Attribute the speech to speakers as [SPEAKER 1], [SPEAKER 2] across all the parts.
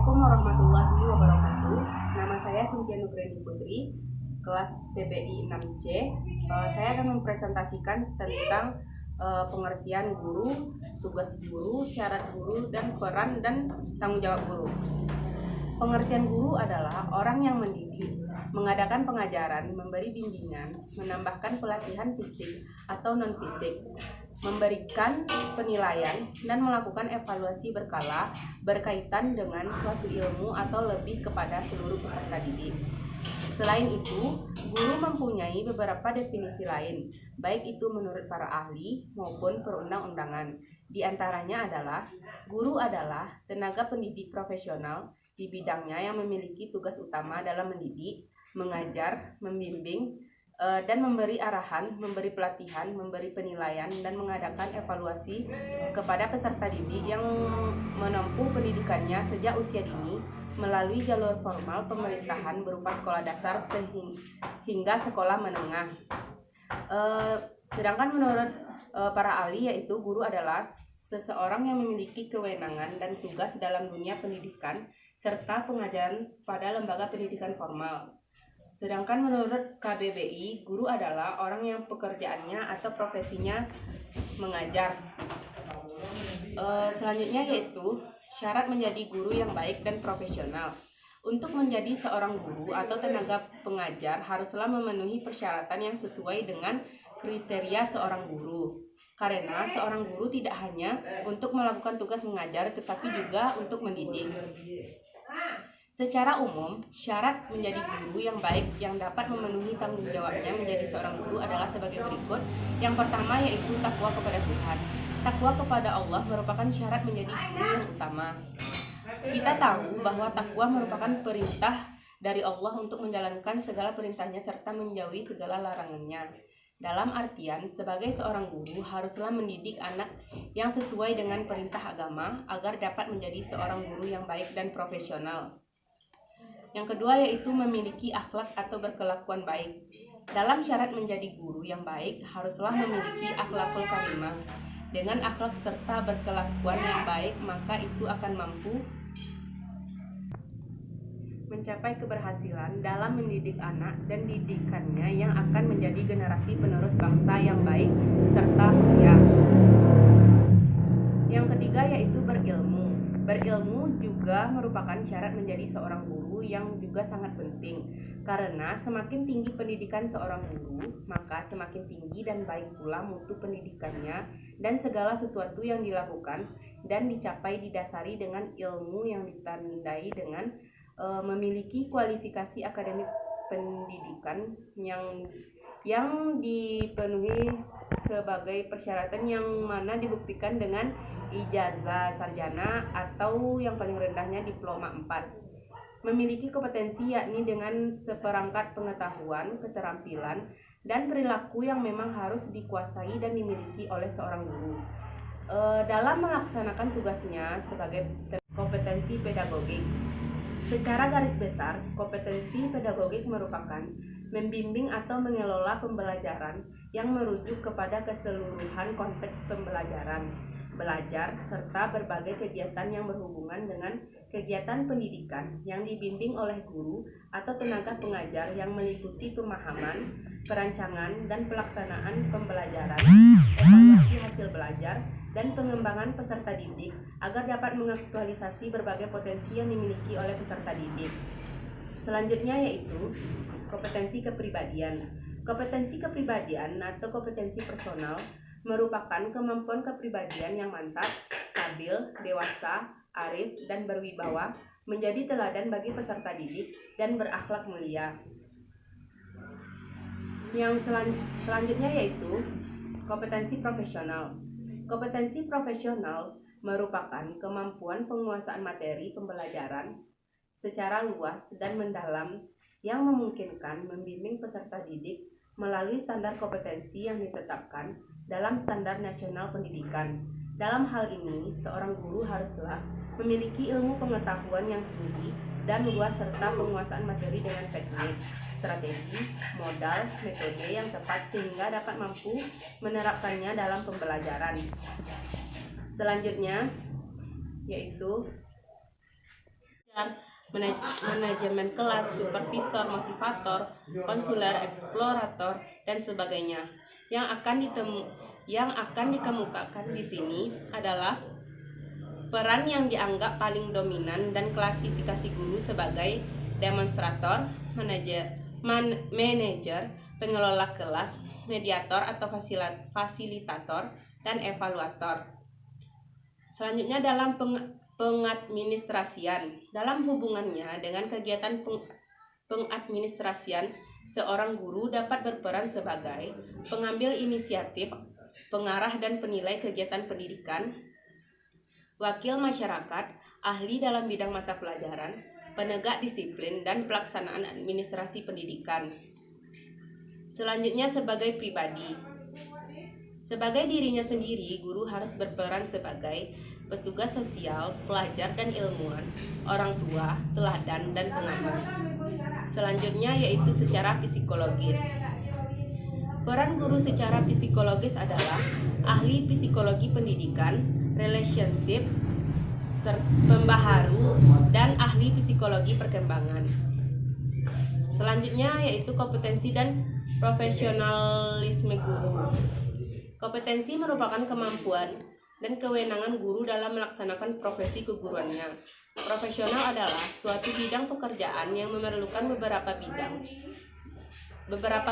[SPEAKER 1] Assalamualaikum warahmatullahi wabarakatuh. Nama saya Cynthia Nugreni Putri, kelas TBI 6C. Saya akan mempresentasikan tentang pengertian guru, tugas guru, syarat guru, dan peran dan tanggung jawab guru. Pengertian guru adalah orang yang mendidik, mengadakan pengajaran, memberi bimbingan, menambahkan pelatihan fisik atau non-fisik, memberikan penilaian, dan melakukan evaluasi berkala berkaitan dengan suatu ilmu atau lebih kepada seluruh peserta didik. Selain itu, guru mempunyai beberapa definisi lain, baik itu menurut para ahli maupun perundang-undangan. Di antaranya adalah, guru adalah tenaga pendidik profesional di bidangnya yang memiliki tugas utama dalam mendidik, mengajar, membimbing, dan memberi arahan, memberi pelatihan, memberi penilaian, dan mengadakan evaluasi kepada peserta didik yang menempuh pendidikannya sejak usia dini melalui jalur formal pemerintahan berupa sekolah dasar hingga sekolah menengah. Sedangkan menurut para ahli, yaitu guru adalah seseorang yang memiliki kewenangan dan tugas dalam dunia pendidikan serta pengajaran pada lembaga pendidikan formal. Sedangkan menurut KBBI, guru adalah orang yang pekerjaannya atau profesinya mengajar. Selanjutnya yaitu syarat menjadi guru yang baik dan profesional. Untuk menjadi seorang guru atau tenaga pengajar haruslah memenuhi persyaratan yang sesuai dengan kriteria seorang guru. Karena seorang guru tidak hanya untuk melakukan tugas mengajar, tetapi juga untuk mendidik. Secara umum, syarat menjadi guru yang baik yang dapat memenuhi tanggung jawabnya menjadi seorang guru adalah sebagai berikut. Yang pertama yaitu takwa kepada Tuhan. Takwa kepada Allah merupakan syarat menjadi guru yang utama. Kita tahu bahwa takwa merupakan perintah dari Allah untuk menjalankan segala perintahnya serta menjauhi segala larangannya. Dalam artian, sebagai seorang guru haruslah mendidik anak yang sesuai dengan perintah agama agar dapat menjadi seorang guru yang baik dan profesional. Yang kedua yaitu memiliki akhlak atau berkelakuan baik. Dalam syarat menjadi guru yang baik haruslah memiliki akhlakul karimah. Dengan akhlak serta berkelakuan yang baik, maka itu akan mampu mencapai keberhasilan dalam mendidik anak dan didikannya yang akan menjadi generasi penerus bangsa yang baik serta mulia. Yang ketiga yaitu berilmu. Berilmu juga merupakan syarat menjadi seorang guru yang juga sangat penting. Karena semakin tinggi pendidikan seorang guru, maka semakin tinggi dan baik pula mutu pendidikannya dan segala sesuatu yang dilakukan dan dicapai didasari dengan ilmu yang ditandai dengan memiliki kualifikasi akademik pendidikan yang dipenuhi sebagai persyaratan yang mana dibuktikan dengan ijazah sarjana atau yang paling rendahnya diploma 4. Memiliki kompetensi yakni dengan seperangkat pengetahuan, keterampilan, dan perilaku yang memang harus dikuasai dan dimiliki oleh seorang guru dalam melaksanakan tugasnya sebagai kompetensi pedagogik. Secara garis besar, kompetensi pedagogik merupakan membimbing atau mengelola pembelajaran yang merujuk kepada keseluruhan konteks pembelajaran, belajar, serta berbagai kegiatan yang berhubungan dengan kegiatan pendidikan yang dibimbing oleh guru atau tenaga pengajar yang meliputi pemahaman, perancangan, dan pelaksanaan pembelajaran, evaluasi hasil belajar, dan pengembangan peserta didik agar dapat mengaktualisasi berbagai potensi yang dimiliki oleh peserta didik. Selanjutnya yaitu kompetensi kepribadian. Kompetensi kepribadian atau kompetensi personal merupakan kemampuan kepribadian yang mantap, stabil, dewasa, arif, dan berwibawa, menjadi teladan bagi peserta didik dan berakhlak mulia. Yang selanjutnya yaitu kompetensi profesional. Kompetensi profesional merupakan kemampuan penguasaan materi pembelajaran secara luas dan mendalam yang memungkinkan membimbing peserta didik melalui standar kompetensi yang ditetapkan dalam Standar Nasional Pendidikan. Dalam hal ini, seorang guru haruslah memiliki ilmu pengetahuan yang tinggi dan luas serta penguasaan materi dengan teknik, strategi, modal, metode yang tepat sehingga dapat mampu menerapkannya dalam pembelajaran. Selanjutnya yaitu manajemen kelas, supervisor, motivator, konselor, eksplorator, dan sebagainya. Yang akan dikemukakan di sini adalah peran yang dianggap paling dominan dan klasifikasi guru sebagai demonstrator, manajer, pengelola kelas, mediator atau fasilitator, dan evaluator. Selanjutnya dalam pengadministrasian. Dalam hubungannya dengan kegiatan pengadministrasian, seorang guru dapat berperan sebagai pengambil inisiatif, pengarah dan penilai kegiatan pendidikan, wakil masyarakat, ahli dalam bidang mata pelajaran, penegak disiplin, dan pelaksanaan administrasi pendidikan. Selanjutnya sebagai pribadi. Sebagai dirinya sendiri, guru harus berperan sebagai petugas sosial, pelajar dan ilmuwan, orang tua, teladan, dan pengamat. Selanjutnya yaitu secara psikologis. Peran guru secara psikologis adalah ahli psikologi pendidikan, relationship, pembaharu, dan ahli psikologi perkembangan. Selanjutnya yaitu kompetensi dan profesionalisme guru. Kompetensi merupakan kemampuan dan kewenangan guru dalam melaksanakan profesi keguruannya. Profesional adalah suatu bidang pekerjaan yang memerlukan beberapa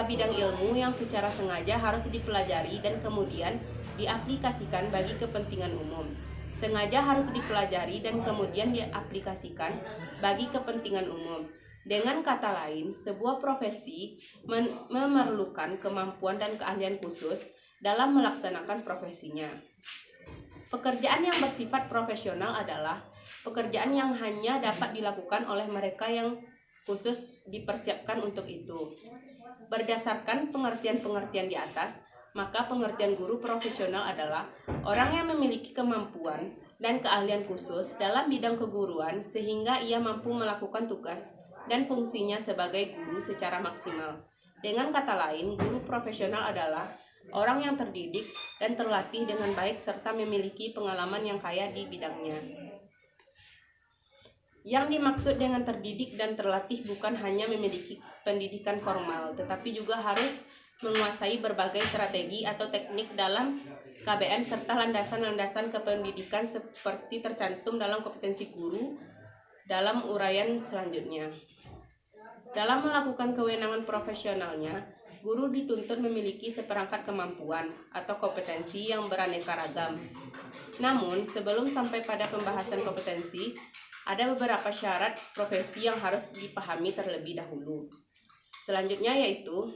[SPEAKER 1] bidang ilmu yang secara sengaja harus dipelajari dan kemudian diaplikasikan bagi kepentingan umum. Sengaja harus dipelajari dan kemudian diaplikasikan bagi kepentingan umum. Dengan kata lain, sebuah profesi memerlukan kemampuan dan keahlian khusus dalam melaksanakan profesinya. Pekerjaan yang bersifat profesional adalah pekerjaan yang hanya dapat dilakukan oleh mereka yang khusus dipersiapkan untuk itu. Berdasarkan pengertian-pengertian di atas, maka pengertian guru profesional adalah orang yang memiliki kemampuan dan keahlian khusus dalam bidang keguruan sehingga ia mampu melakukan tugas dan fungsinya sebagai guru secara maksimal. Dengan kata lain, guru profesional adalah orang yang terdidik dan terlatih dengan baik serta memiliki pengalaman yang kaya di bidangnya. Yang dimaksud dengan terdidik dan terlatih bukan hanya memiliki pendidikan formal, tetapi juga harus menguasai berbagai strategi atau teknik dalam KBM serta landasan-landasan kependidikan seperti tercantum dalam kompetensi guru dalam uraian selanjutnya. Dalam melakukan kewenangan profesionalnya, guru dituntut memiliki seperangkat kemampuan atau kompetensi yang beraneka ragam. Namun, sebelum sampai pada pembahasan kompetensi, ada beberapa syarat profesi yang harus dipahami terlebih dahulu. Selanjutnya yaitu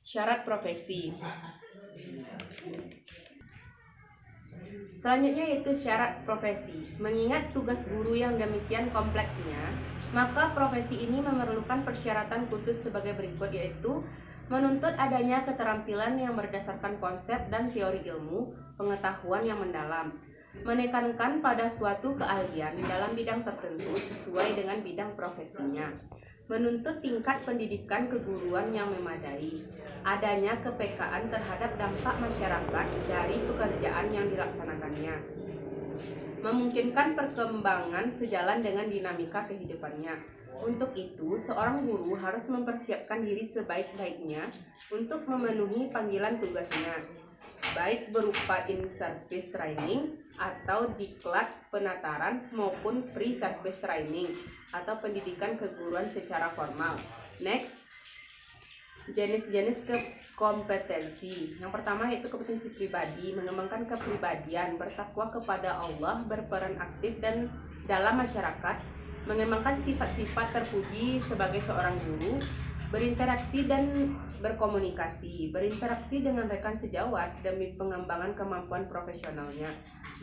[SPEAKER 1] syarat profesi. Selanjutnya yaitu syarat profesi. Mengingat tugas guru yang demikian kompleksnya, maka profesi ini memerlukan persyaratan khusus sebagai berikut, yaitu menuntut adanya keterampilan yang berdasarkan konsep dan teori ilmu, pengetahuan yang mendalam, menekankan pada suatu keahlian dalam bidang tertentu sesuai dengan bidang profesinya, menuntut tingkat pendidikan keguruan yang memadai, adanya kepekaan terhadap dampak masyarakat dari pekerjaan yang dilaksanakannya, memungkinkan perkembangan sejalan dengan dinamika kehidupannya. Untuk itu, seorang guru harus mempersiapkan diri sebaik-baiknya untuk memenuhi panggilan tugasnya, baik berupa in-service training atau diklat penataran maupun pre-service training atau pendidikan keguruan secara formal. Next, jenis-jenis kompetensi. Yang pertama yaitu kompetensi pribadi, mengembangkan kepribadian, bertakwa kepada Allah, berperan aktif dan dalam masyarakat, mengembangkan sifat-sifat terpuji sebagai seorang guru, berinteraksi dan berkomunikasi, berinteraksi dengan rekan sejawat demi pengembangan kemampuan profesionalnya,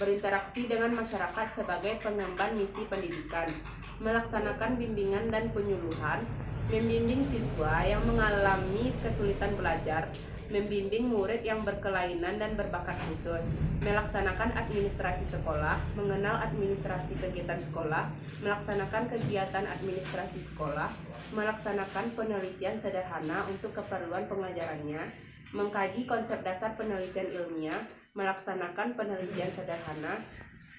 [SPEAKER 1] berinteraksi dengan masyarakat sebagai pengemban misi pendidikan, melaksanakan bimbingan dan penyuluhan, membimbing siswa yang mengalami kesulitan belajar, membimbing murid yang berkelainan dan berbakat khusus, melaksanakan administrasi sekolah, mengenal administrasi kegiatan sekolah, melaksanakan kegiatan administrasi sekolah, melaksanakan penelitian sederhana untuk keperluan pengajarannya, mengkaji konsep dasar penelitian ilmiah, melaksanakan penelitian sederhana,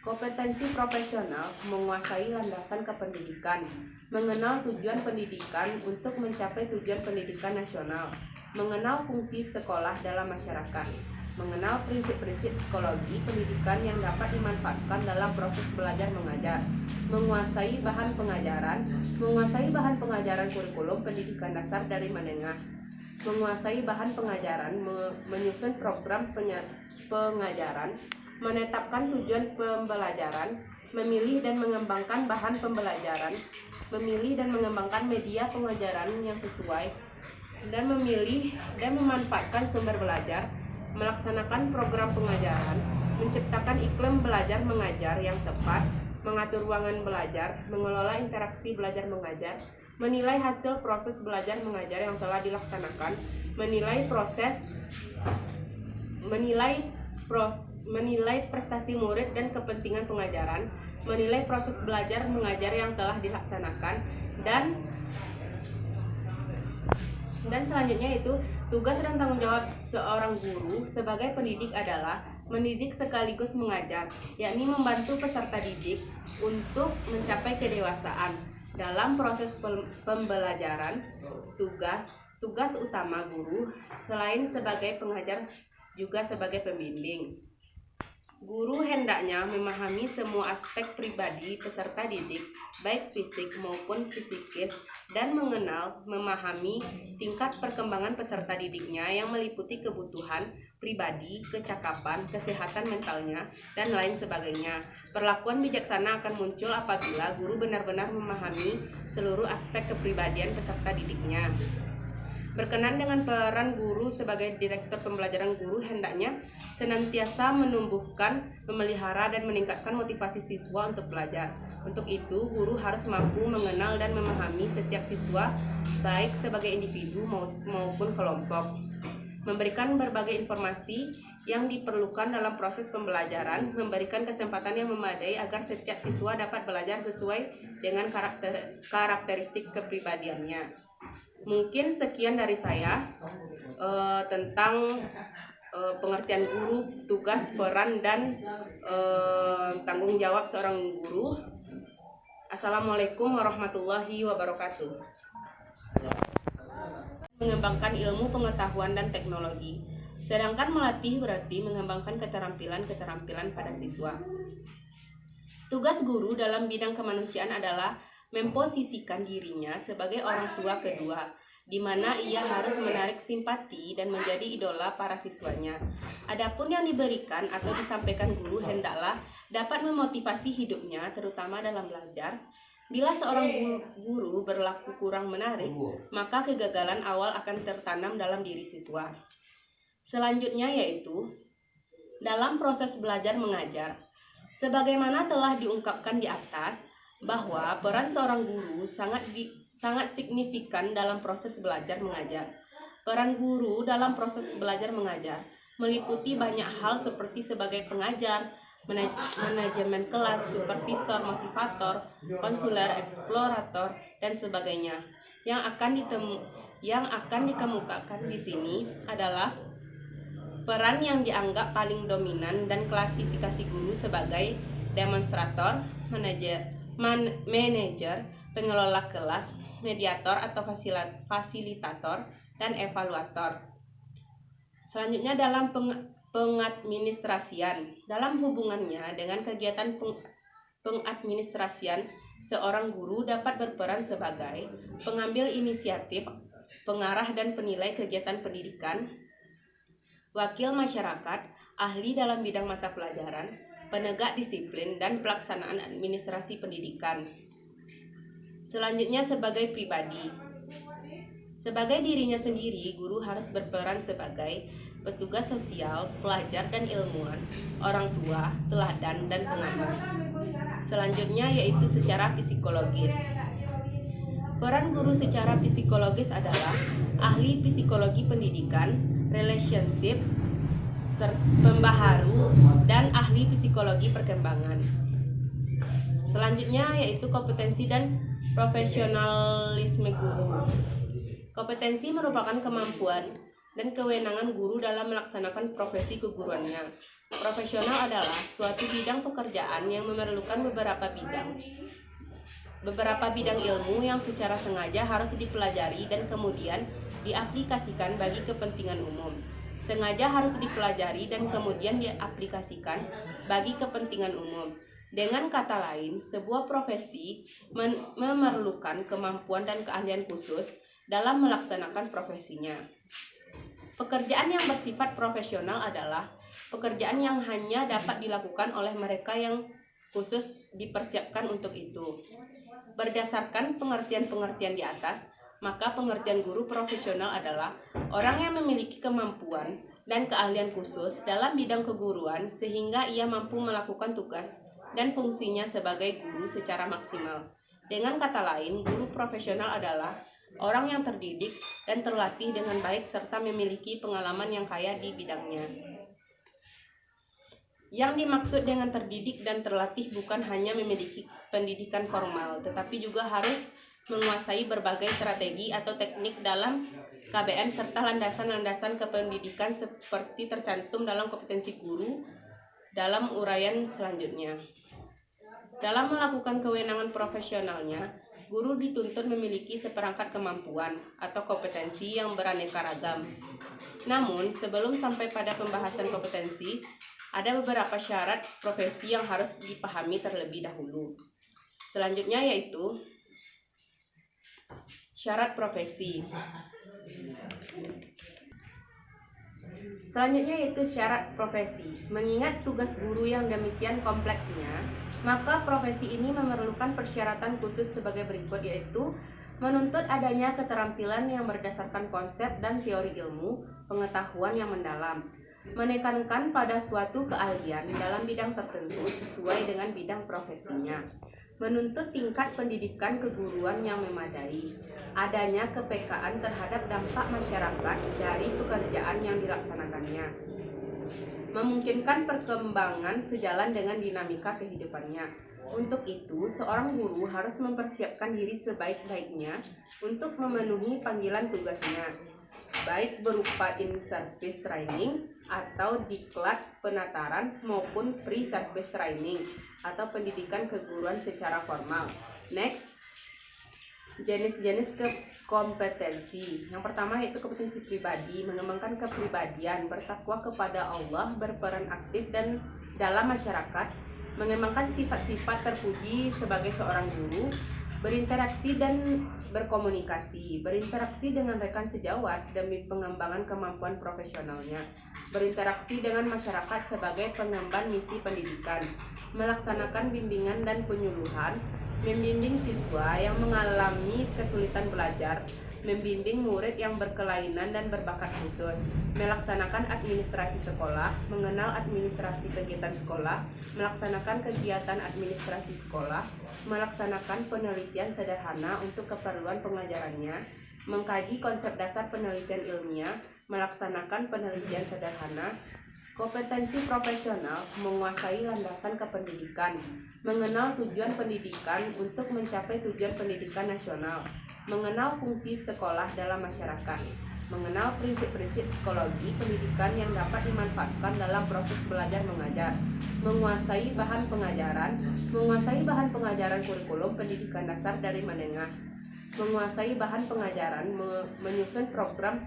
[SPEAKER 1] Kompetensi profesional menguasai landasan kependidikan, mengenal tujuan pendidikan untuk mencapai tujuan pendidikan nasional, mengenal fungsi sekolah dalam masyarakat, mengenal prinsip-prinsip psikologi pendidikan yang dapat dimanfaatkan dalam proses belajar mengajar, menguasai bahan pengajaran kurikulum pendidikan dasar dari menengah, menguasai bahan pengajaran, menyusun program pengajaran, menetapkan tujuan pembelajaran, memilih dan mengembangkan bahan pembelajaran, memilih dan mengembangkan media pengajaran yang sesuai, dan memilih dan memanfaatkan sumber belajar, melaksanakan program pengajaran, menciptakan iklim belajar mengajar yang tepat, mengatur ruangan belajar, mengelola interaksi belajar mengajar, menilai hasil proses belajar mengajar yang telah dilaksanakan, menilai prestasi murid dan kepentingan pengajaran, menilai proses belajar mengajar yang telah dilaksanakan, dan selanjutnya itu tugas dan tanggung jawab seorang guru sebagai pendidik adalah mendidik sekaligus mengajar, yakni membantu peserta didik untuk mencapai kedewasaan. Dalam proses pembelajaran, tugas utama guru selain sebagai pengajar juga sebagai pembimbing. Guru hendaknya memahami semua aspek pribadi peserta didik, baik fisik maupun psikis, dan memahami tingkat perkembangan peserta didiknya yang meliputi kebutuhan pribadi, kecakapan, kesehatan mentalnya, dan lain sebagainya. Perlakuan bijaksana akan muncul apabila guru benar-benar memahami seluruh aspek kepribadian peserta didiknya. Berkenan dengan peran guru sebagai direktur pembelajaran, guru hendaknya senantiasa menumbuhkan, memelihara, dan meningkatkan motivasi siswa untuk belajar. Untuk itu, guru harus mampu mengenal dan memahami setiap siswa, baik sebagai individu maupun kelompok. Memberikan berbagai informasi yang diperlukan dalam proses pembelajaran, memberikan kesempatan yang memadai agar setiap siswa dapat belajar sesuai dengan karakteristik kepribadiannya. Mungkin sekian dari saya tentang pengertian guru, tugas, peran, dan tanggung jawab seorang guru. Assalamualaikum warahmatullahi wabarakatuh. Mengembangkan ilmu, pengetahuan, dan teknologi. Sedangkan melatih berarti mengembangkan keterampilan pada siswa. Tugas guru dalam bidang kemanusiaan adalah memposisikan dirinya sebagai orang tua kedua, di mana ia harus menarik simpati dan menjadi idola para siswanya. Adapun yang diberikan atau disampaikan guru hendaklah dapat memotivasi hidupnya, terutama dalam belajar. Bila seorang guru berlaku kurang menarik, maka kegagalan awal akan tertanam dalam diri siswa. Selanjutnya yaitu dalam proses belajar mengajar. Sebagaimana telah diungkapkan di atas, bahwa peran seorang guru sangat signifikan dalam proses belajar mengajar. Peran guru dalam proses belajar mengajar meliputi banyak hal seperti sebagai pengajar, manajemen kelas, supervisor, motivator, konselor, eksplorator, dan sebagainya. Yang akan dikemukakan di sini adalah peran yang dianggap paling dominan dan klasifikasi guru sebagai demonstrator, manajer, pengelola kelas, mediator atau fasilitator, dan evaluator. Selanjutnya dalam pengadministrasian. Dalam hubungannya dengan kegiatan pengadministrasian, seorang guru dapat berperan sebagai pengambil inisiatif, pengarah dan penilai kegiatan pendidikan, wakil masyarakat, ahli dalam bidang mata pelajaran, penegak disiplin, dan pelaksanaan administrasi pendidikan. Selanjutnya sebagai pribadi. Sebagai dirinya sendiri, guru harus berperan sebagai petugas sosial, pelajar dan ilmuwan, orang tua, teladan, dan pengamat. Selanjutnya yaitu secara psikologis. Peran guru secara psikologis adalah ahli psikologi pendidikan, relationship, pembaharu, dan ahli psikologi perkembangan. Selanjutnya yaitu kompetensi dan profesionalisme guru. Kompetensi merupakan kemampuan dan kewenangan guru dalam melaksanakan profesi keguruannya. Profesional adalah suatu bidang pekerjaan yang memerlukan beberapa bidang ilmu yang secara sengaja harus dipelajari dan kemudian diaplikasikan bagi kepentingan umum. Sengaja harus dipelajari dan kemudian diaplikasikan bagi kepentingan umum. Dengan kata lain, sebuah profesi memerlukan kemampuan dan keahlian khusus dalam melaksanakan profesinya. Pekerjaan yang bersifat profesional adalah pekerjaan yang hanya dapat dilakukan oleh mereka yang khusus dipersiapkan untuk itu. Berdasarkan pengertian-pengertian di atas, maka pengertian guru profesional adalah orang yang memiliki kemampuan dan keahlian khusus dalam bidang keguruan sehingga ia mampu melakukan tugas dan fungsinya sebagai guru secara maksimal. Dengan kata lain, guru profesional adalah orang yang terdidik dan terlatih dengan baik serta memiliki pengalaman yang kaya di bidangnya. Yang dimaksud dengan terdidik dan terlatih bukan hanya memiliki pendidikan formal, tetapi juga harus menguasai berbagai strategi atau teknik dalam KBM serta landasan-landasan kependidikan seperti tercantum dalam kompetensi guru dalam uraian selanjutnya. Dalam melakukan kewenangan profesionalnya, guru dituntut memiliki seperangkat kemampuan atau kompetensi yang beraneka ragam. Namun, sebelum sampai pada pembahasan kompetensi, ada beberapa syarat profesi yang harus dipahami terlebih dahulu. Selanjutnya yaitu syarat profesi. Mengingat tugas guru yang demikian kompleksnya, maka profesi ini memerlukan persyaratan khusus sebagai berikut, yaitu menuntut adanya keterampilan yang berdasarkan konsep dan teori ilmu, pengetahuan yang mendalam, menekankan pada suatu keahlian dalam bidang tertentu sesuai dengan bidang profesinya, menuntut tingkat pendidikan keguruan yang memadai, adanya kepekaan terhadap dampak masyarakat dari pekerjaan yang dilaksanakannya, memungkinkan perkembangan sejalan dengan dinamika kehidupannya. Untuk itu, seorang guru harus mempersiapkan diri sebaik-baiknya untuk memenuhi panggilan tugasnya, baik berupa in-service training atau diklat penataran maupun pre-service training atau pendidikan keguruan secara formal. Next, jenis-jenis kompetensi. Yang pertama yaitu kompetensi pribadi, mengembangkan kepribadian, bertakwa kepada Allah, berperan aktif dan dalam masyarakat, mengembangkan sifat-sifat terpuji sebagai seorang guru, berinteraksi dan berkomunikasi, berinteraksi dengan rekan sejawat demi pengembangan kemampuan profesionalnya, berinteraksi dengan masyarakat sebagai pengemban misi pendidikan, melaksanakan bimbingan dan penyuluhan, membimbing siswa yang mengalami kesulitan belajar, membimbing murid yang berkelainan dan berbakat khusus, melaksanakan administrasi sekolah, mengenal administrasi kegiatan sekolah, melaksanakan kegiatan administrasi sekolah, melaksanakan penelitian sederhana untuk keperluan pengajarannya, mengkaji konsep dasar penelitian ilmiah, melaksanakan penelitian sederhana. Kompetensi profesional, menguasai landasan kependidikan, mengenal tujuan pendidikan untuk mencapai tujuan pendidikan nasional, mengenal fungsi sekolah dalam masyarakat, mengenal prinsip-prinsip psikologi pendidikan yang dapat dimanfaatkan dalam proses belajar mengajar, menguasai bahan pengajaran kurikulum pendidikan dasar dari menengah, menguasai bahan pengajaran, menyusun program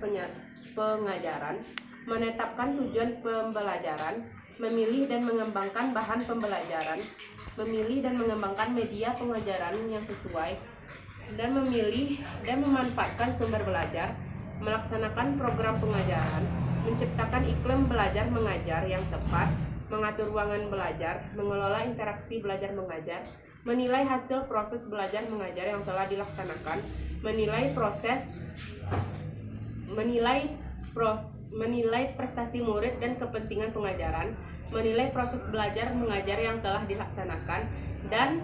[SPEAKER 1] pengajaran, menetapkan tujuan pembelajaran, memilih dan mengembangkan bahan pembelajaran, memilih dan mengembangkan media pengajaran yang sesuai, dan memilih dan memanfaatkan sumber belajar, melaksanakan program pengajaran, menciptakan iklim belajar mengajar yang tepat, mengatur ruangan belajar, mengelola interaksi belajar mengajar, menilai hasil proses belajar mengajar yang telah dilaksanakan, menilai prestasi murid dan kepentingan pengajaran, menilai proses belajar mengajar yang telah dilaksanakan, dan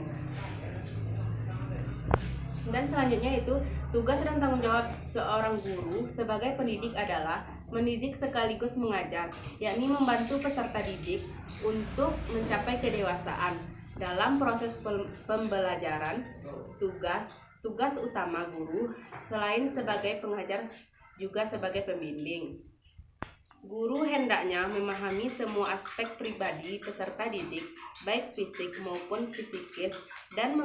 [SPEAKER 1] selanjutnya itu tugas dan tanggung jawab seorang guru sebagai pendidik adalah mendidik sekaligus mengajar, yakni membantu peserta didik untuk mencapai kedewasaan dalam proses pembelajaran. Tugas utama guru selain sebagai pengajar juga sebagai pembimbing. Guru hendaknya memahami semua aspek pribadi peserta didik, baik fisik maupun psikis, dan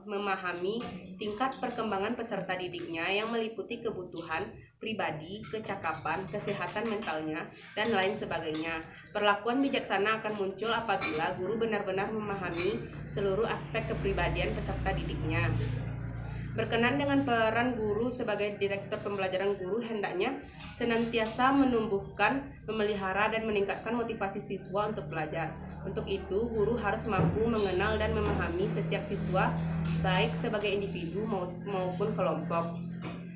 [SPEAKER 1] memahami tingkat perkembangan peserta didiknya yang meliputi kebutuhan pribadi, kecakapan, kesehatan mentalnya, dan lain sebagainya. Perlakuan bijaksana akan muncul apabila guru benar-benar memahami seluruh aspek kepribadian peserta didiknya. Berkenan dengan peran guru sebagai direktur pembelajaran, guru hendaknya senantiasa menumbuhkan, memelihara, dan meningkatkan motivasi siswa untuk belajar. Untuk itu, guru harus mampu mengenal dan memahami setiap siswa, baik sebagai individu maupun kelompok.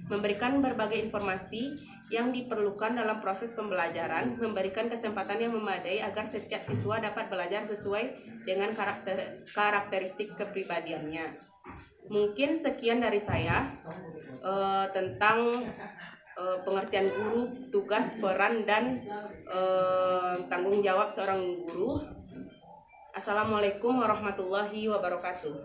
[SPEAKER 1] Memberikan berbagai informasi yang diperlukan dalam proses pembelajaran, memberikan kesempatan yang memadai agar setiap siswa dapat belajar sesuai dengan karakteristik kepribadiannya. Mungkin sekian dari saya tentang pengertian guru, tugas, peran, dan tanggung jawab seorang guru. Assalamualaikum warahmatullahi wabarakatuh.